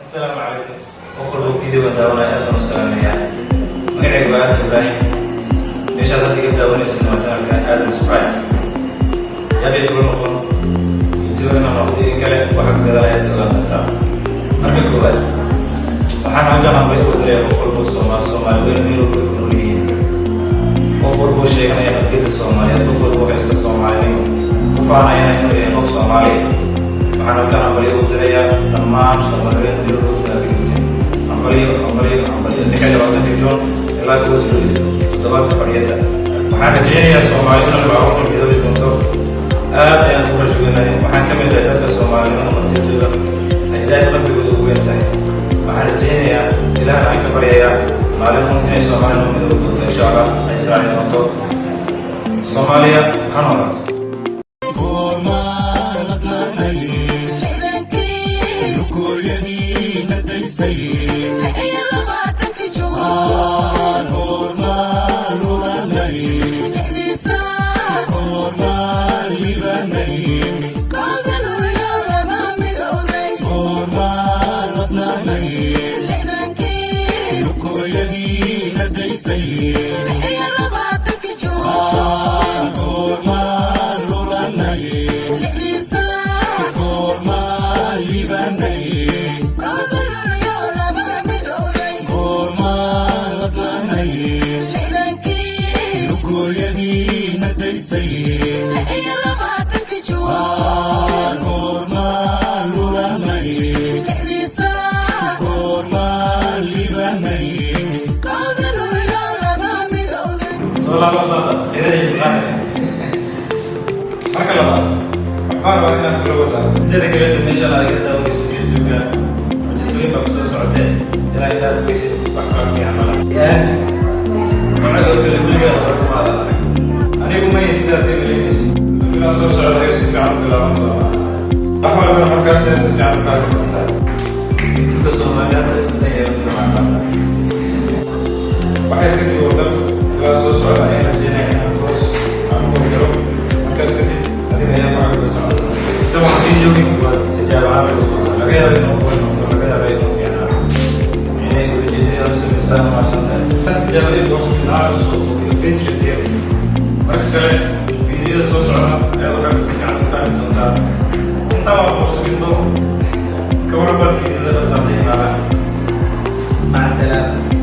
السلام عليكم. وكل فيديو داونا آدم السلام عليكم. magacaygu waa Aadam Ibraahim. meeshaad hadda iga daawanaysid waa channelka Aadam Surprise. yaabay kula noqon videoga noqday kale waxa ka gadalaya ogaan doontaa. marka koowaad waxaan halkan amray u diray qof walba Soomaali weyn meel walba ku nool yihiin. qof walba sheeganaya qadiyadda Soomaaliyeed, qof walba haysta Soomaalinimo, ku faanaya inuu yahay qof Soomaali. waxaan halkan amray u dirayaa dhammaan Soomaaliyeed meel walba ku nool yihiin. amray dhexda waddanka joon ilaa kuwa toddobaadka xorriyadda. waxaan rajaynayaa Soomaalida baabuurka midoobi doonto. aad ayaan ugu rajoonahay. waxaan ka mid ahay dadka Soomaalida qadiyadooda ay zaid qalbigooda ugu weyn tahay. waxaan rajaynayaa ilaahna aan ka baryayaa maalin un inay Soomaalida midoobi doonto insha Allah ay israaci doonto. Soomaaliya ha noolaato. marka labaad waxaan rabaa inaan kula wadaa midada kaleeta meeshaan aad iga daawanayso youtube-ka rajisooyin baa kusoo socotee ilaa inaad ogeysid wax kala fiican mala magacoo kale weligaa warkumaada arag anigu ma haysidaad ka galeynayso wilaan soo socdayo si fiican u bilaaban doona wax walbana markaas si fiican u kaaga doontaa youtube-ka Soomaaliyeed dan yeelan doonaa waxay ka dib wadan ilaa soo socda ayaan rajeynaya inaan toos aan u galo markaas kadib adiga ayaa magaca ka socda طبعا فيديوغي تجارب عامل وصول غير انه غير انه في انا يعني الجديد نفس الانسان مع سنه تجارب وصول العالم وصول الفيس كتير مركز فيديو صوص على ايضا كان مسك عن فاهم انت ما وصل منه كوربا الفيديو ده بتاعتي مع السلامه.